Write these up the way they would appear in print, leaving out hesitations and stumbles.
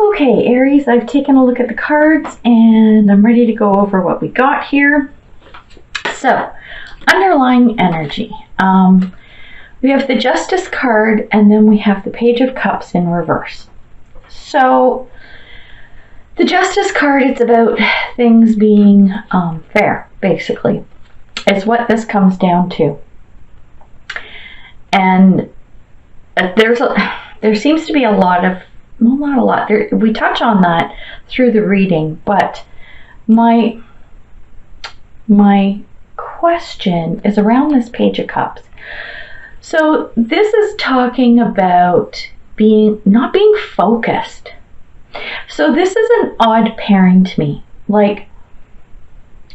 Okay, Aries, I've taken a look at the cards and I'm ready to go over what we got here. So, underlying energy. We have the Justice card and then we have the Page of Cups in reverse. So, the Justice card, it's about things being fair, basically. It's what this comes down to. And there seems to be a lot of, well, not a lot. We touch on that through the reading, but my question is around this Page of Cups. So this is talking about not being focused. So this is an odd pairing to me. Like,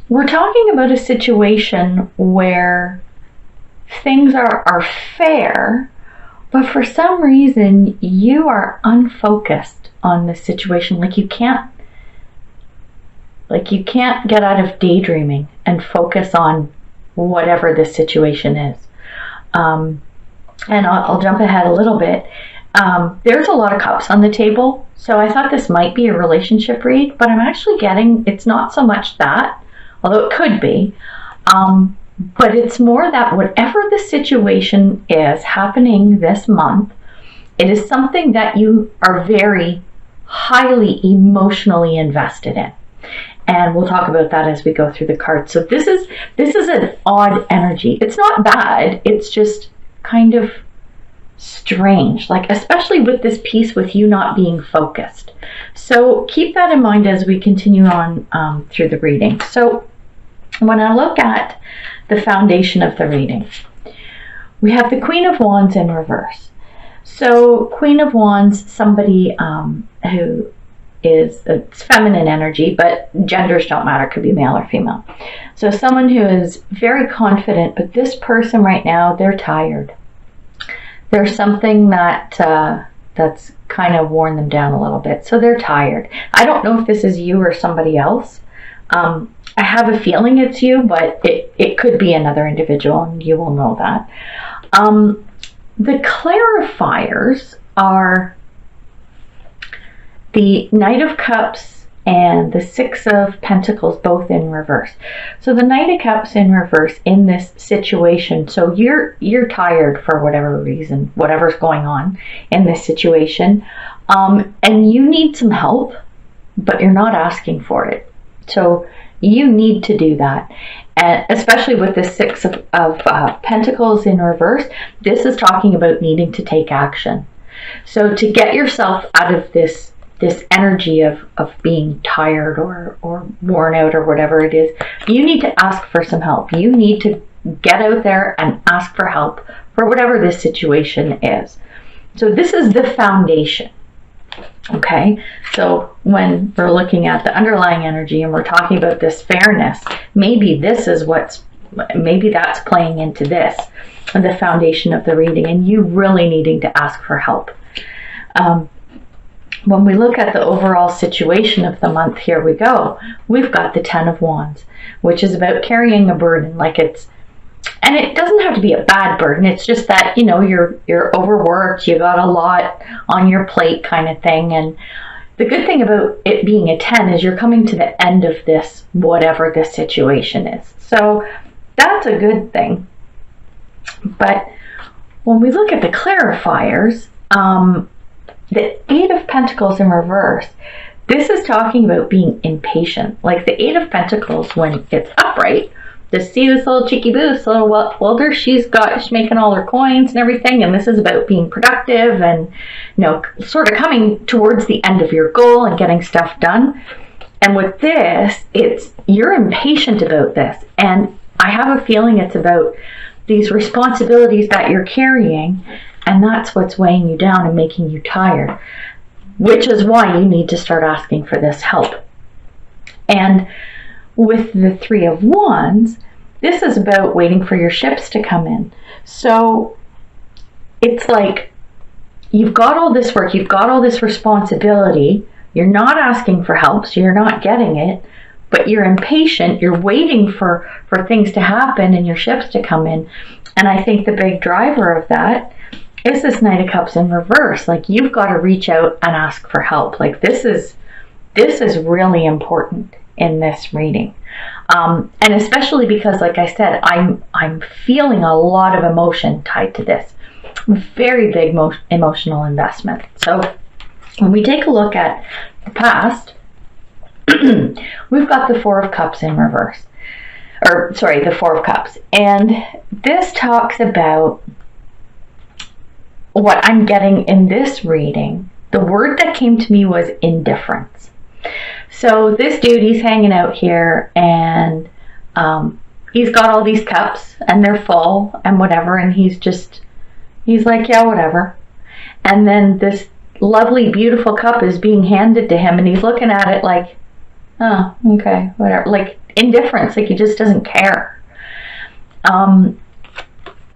we're talking about a situation where things are fair, but for some reason you are unfocused on this situation. Like you can't get out of daydreaming and focus on whatever this situation is. And I'll jump ahead a little bit. There's a lot of cups on the table, so I thought this might be a relationship read, but I'm actually getting, it's not so much that, although it could be, but it's more that whatever the situation is happening this month, it is something that you are very highly emotionally invested in. And we'll talk about that as we go through the cards. So this is an odd energy. It's not bad, it's just kind of strange, like especially with this piece with you not being focused. So keep that in mind as we continue on through the reading. So when I look at the foundation of the reading, we have the Queen of Wands in reverse. So Queen of Wands, somebody who is, it's feminine energy, but genders don't matter, could be male or female. So someone who is very confident, but this person right now, they're tired. There's something that's kind of worn them down a little bit. So they're tired. I don't know if this is you or somebody else. I have a feeling it's you, but it could be another individual, and you will know that. The clarifiers are the Knight of Cups and the Six of Pentacles, both in reverse. So the Knight of Cups in reverse in this situation, so you're tired for whatever reason, whatever's going on in this situation, and you need some help, but you're not asking for it. So you need to do that. And especially with the Six of Pentacles in reverse, this is talking about needing to take action. So to get yourself out of this energy of being tired or worn out or whatever it is, you need to ask for some help. You need to get out there and ask for help for whatever this situation is. So this is the foundation. Okay, so when we're looking at the underlying energy and we're talking about this fairness, maybe this is maybe that's playing into this, the foundation of the reading, and you really needing to ask for help. When we look at the overall situation of the month, here we go. We've got the Ten of Wands, which is about carrying a burden, and it doesn't have to be a bad burden. It's just that, you're overworked, you got a lot on your plate kind of thing. And the good thing about it being a 10 is you're coming to the end of this, whatever this situation is. So that's a good thing. But when we look at the clarifiers, the Eight of Pentacles in reverse, this is talking about being impatient. Like the Eight of Pentacles, when it's upright, to see this little cheeky boo, this little welder, she's making all her coins and everything, and this is about being productive and, sort of coming towards the end of your goal and getting stuff done. And with this, you're impatient about this, and I have a feeling it's about these responsibilities that you're carrying, and that's what's weighing you down and making you tired, which is why you need to start asking for this help. And with the Three of Wands, this is about waiting for your ships to come in. So it's like you've got all this work, you've got all this responsibility, you're not asking for help, so you're not getting it, but you're impatient, you're waiting for things to happen and your ships to come in. And I think the big driver of that is this Knight of Cups in reverse. Like, you've got to reach out and ask for help. Like, this is really important in this reading. And especially because, like I said, I'm feeling a lot of emotion tied to this. Very big emotional investment. So when we take a look at the past, we've got the Four of Cups in reverse. Or, sorry, the Four of Cups. And this talks about what I'm getting in this reading. The word that came to me was indifference. So this dude, he's hanging out here, and he's got all these cups, and they're full, and whatever, and he's like, yeah, whatever. And then this lovely, beautiful cup is being handed to him, and he's looking at it like, oh, okay, whatever. Like, indifference, like he just doesn't care.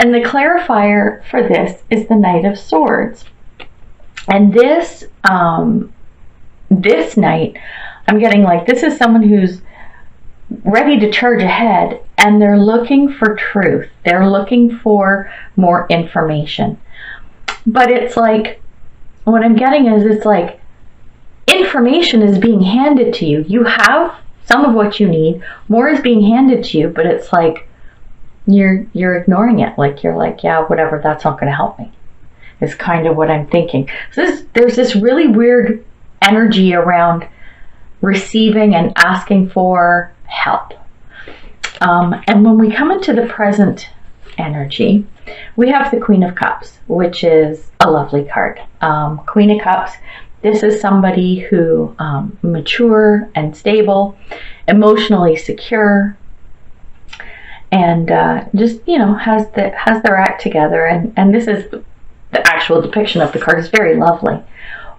And the clarifier for this is the Knight of Swords. And this Knight, I'm getting like, this is someone who's ready to charge ahead, and they're looking for truth. They're looking for more information. But it's like, what I'm getting is, it's like, information is being handed to you. You have some of what you need. More is being handed to you, but it's like, you're ignoring it. Like, you're like, yeah, whatever, that's not going to help me, is kind of what I'm thinking. So there's this really weird energy around receiving and asking for help. And when we come into the present energy, we have the Queen of Cups, which is a lovely card. Queen of Cups, this is somebody who mature and stable, emotionally secure, and just, you know, has their act together. And this is the actual depiction of the card, is very lovely.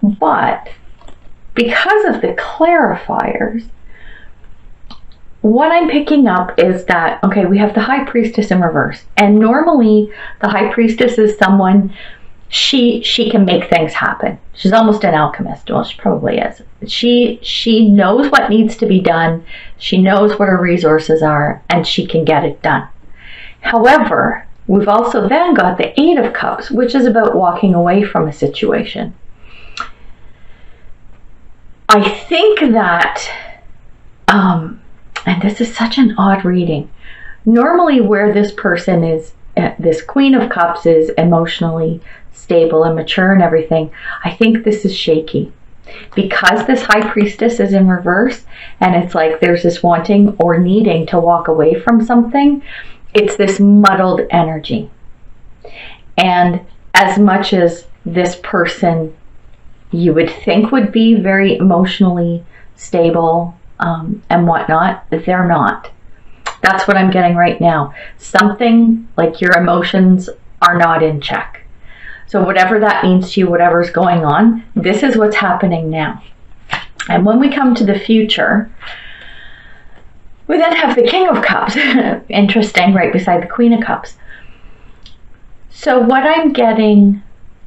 But because of the clarifiers, what I'm picking up is that, okay, we have the High Priestess in reverse. And normally the High Priestess is someone, she can make things happen. She's almost an alchemist. Well, she probably is. She knows what needs to be done. She knows what her resources are, and she can get it done. However, we've also then got the Eight of Cups, which is about walking away from a situation. I think that, and this is such an odd reading, normally where this person is, this Queen of Cups is emotionally stable and mature and everything, I think this is shaky. Because this High Priestess is in reverse, and it's like there's this wanting or needing to walk away from something, it's this muddled energy. And as much as this person you would think would be very emotionally stable and whatnot, they're not. That's what I'm getting right now. Something like your emotions are not in check. So whatever that means to you, whatever's going on, this is what's happening now. And when we come to the future, we then have the King of Cups. Interesting, right beside the Queen of Cups. So what I'm getting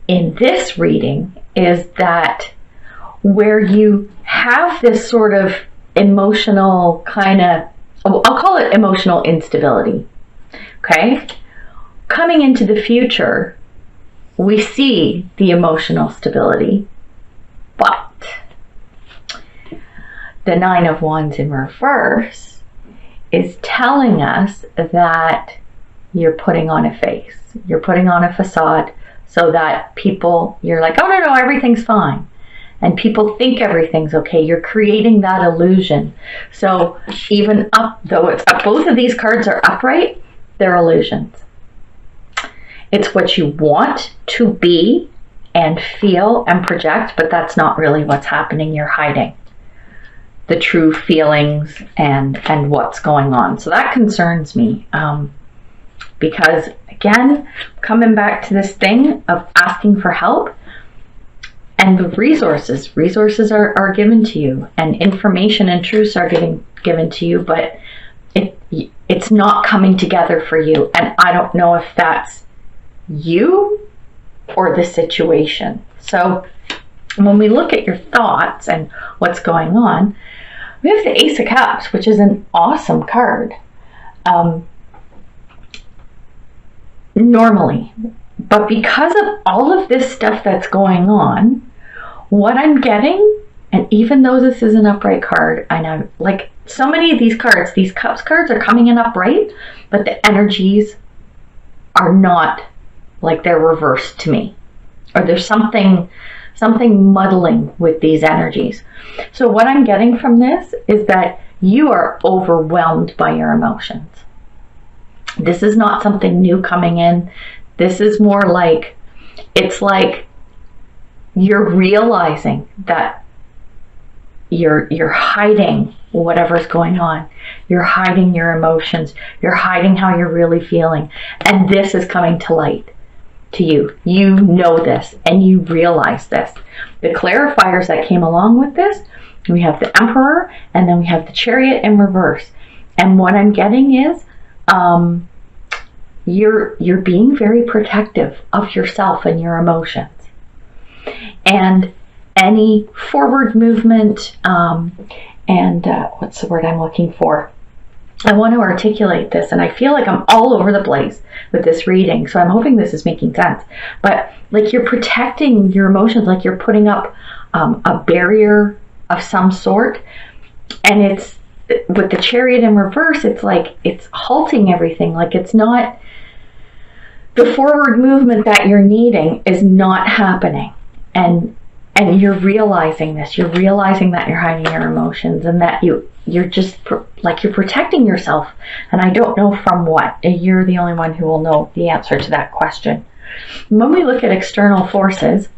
in this reading is that where you have this sort of emotional kind of, I'll call it emotional instability, okay? Coming into the future, we see the emotional stability, but the Nine of Wands in reverse is telling us that you're putting on a face. You're putting on a facade so that people, you're like, oh no, everything's fine. And people think everything's okay. You're creating that illusion. So even up, though it's up, both of these cards are upright, they're illusions. It's what you want to be and feel and project, but that's not really what's happening. You're hiding the true feelings and what's going on. So that concerns me, because again, coming back to this thing of asking for help, and the resources are given to you, and information and truths are getting given to you, but it's not coming together for you. And I don't know if that's you or the situation. So when we look at your thoughts and what's going on, we have the Ace of Cups, which is an awesome card. Normally, But because of all of this stuff that's going on, what I'm getting, and even though this is an upright card, I know, like so many of these cards, these cups cards are coming in upright, but the energies are not, like they're reversed to me. Or there's something muddling with these energies. So what I'm getting from this is that you are overwhelmed by your emotions. This is not something new coming in. This is more like, it's like you're realizing that you're hiding whatever's going on. You're hiding your emotions. You're hiding how you're really feeling. And this is coming to light to you. You know this and you realize this. The clarifiers that came along with this, we have the Emperor and then we have the Chariot in reverse. And what I'm getting is you're being very protective of yourself and your emotions. And any forward movement and what's the word I'm looking for? I want to articulate this, and I feel like I'm all over the place with this reading, so I'm hoping this is making sense. But like you're protecting your emotions, like you're putting up a barrier of some sort, and it's with the Chariot in reverse, it's like it's halting everything. Like it's not, the forward movement that you're needing is not happening, and you're realizing this. You're realizing that you're hiding your emotions and that you're just like you're protecting yourself. And I don't know from what. You're the only one who will know the answer to that question. When we look at external forces,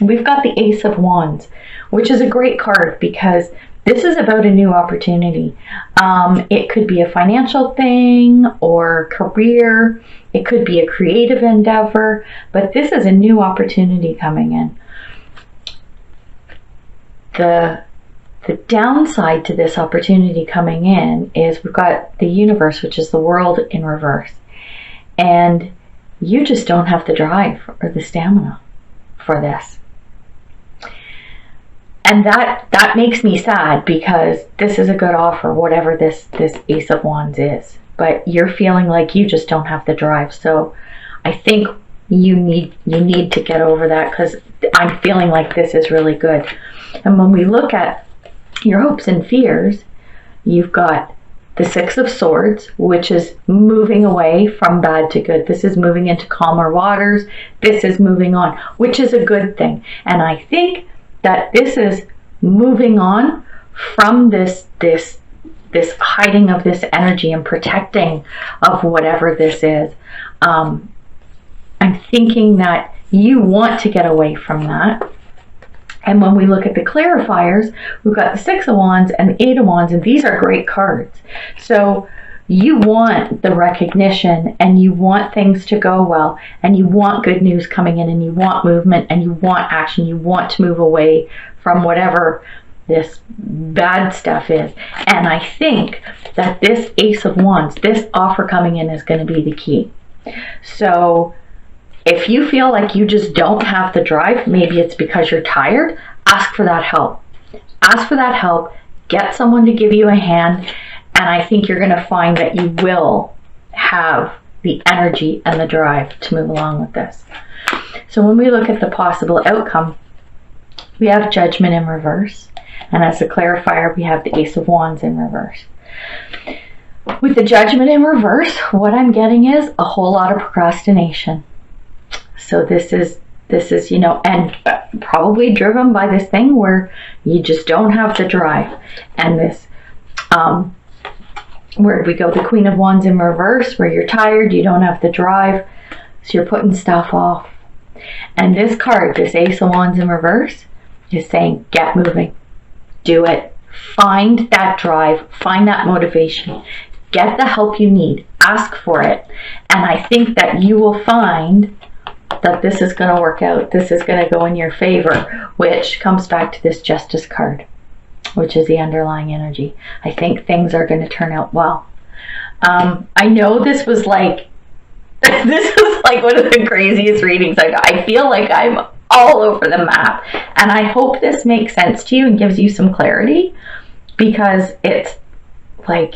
we've got the Ace of Wands, which is a great card because this is about a new opportunity. It could be a financial thing or career. It could be a creative endeavor, but this is a new opportunity coming in. The downside to this opportunity coming in is we've got the universe, which is the world in reverse. And you just don't have the drive or the stamina for this. And that makes me sad because this is a good offer, whatever this Ace of Wands is. But you're feeling like you just don't have the drive. So I think you need to get over that because I'm feeling like this is really good. And when we look at your hopes and fears, you've got the Six of Swords, which is moving away from bad to good. This is moving into calmer waters. This is moving on, which is a good thing. And I think that this is moving on from this hiding of this energy and protecting of whatever this is. I'm thinking that you want to get away from that. And when we look at the clarifiers, we've got the Six of Wands and the Eight of Wands, and these are great cards. So you want the recognition and you want things to go well and you want good news coming in and you want movement and you want action. You want to move away from whatever this bad stuff is. And I think that this Ace of Wands, this offer coming in is going to be the key. So if you feel like you just don't have the drive, maybe it's because you're tired, ask for that help. Ask for that help. Get someone to give you a hand. And I think you're going to find that you will have the energy and the drive to move along with this. So when we look at the possible outcome, we have Judgment in reverse. And as a clarifier, we have the Ace of Wands in reverse. With the Judgment in reverse, what I'm getting is a whole lot of procrastination. So this is, and probably driven by this thing where you just don't have the drive. And this, where we go, the Queen of Wands in reverse, where you're tired, you don't have the drive, so you're putting stuff off. And this card, this Ace of Wands in reverse, is saying, get moving, do it, find that drive, find that motivation, get the help you need, ask for it. And I think that you will find that this is going to work out. This is going to go in your favor, which comes back to this Justice card, which is the underlying energy. I think things are going to turn out well. I know this was like one of the craziest readings I got. I feel like I'm all over the map, and I hope this makes sense to you and gives you some clarity, because it's like,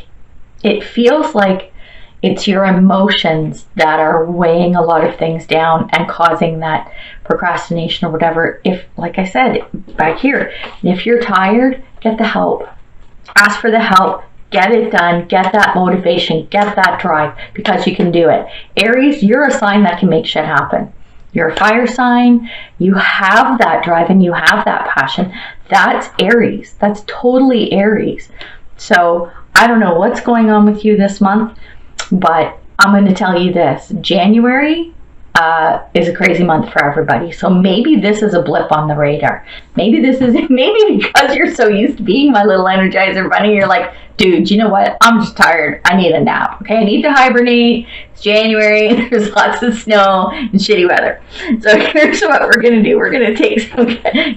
it feels like it's your emotions that are weighing a lot of things down and causing that procrastination or whatever. If, like I said, back here, if you're tired, get the help. Ask for the help. Get it done. Get that motivation. Get that drive, because you can do it. Aries, you're a sign that can make shit happen. You're a fire sign. You have that drive and you have that passion. That's Aries. That's totally Aries. So I don't know what's going on with you this month, but I'm going to tell you this. January is a crazy month for everybody. So maybe this is a blip on the radar. Maybe because you're so used to being my little Energizer bunny, you're like, dude, you know what? I'm just tired. I need a nap. Okay, I need to hibernate. It's January. There's lots of snow and shitty weather. So here's what we're gonna do. We're gonna take some.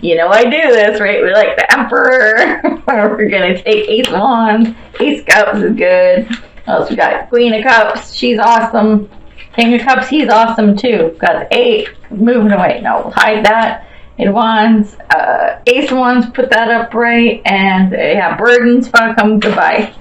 You know I do this, right? We like the Emperor. We're gonna take Ace of Wands. Ace of Cups is good. What else we got? Queen of Cups. She's awesome. King of Cups. He's awesome too. Got the 8. Moving away. No, we'll hide that. Eight of Wands, Ace of Wands, put that up right, and yeah, burdens, fuck them, goodbye.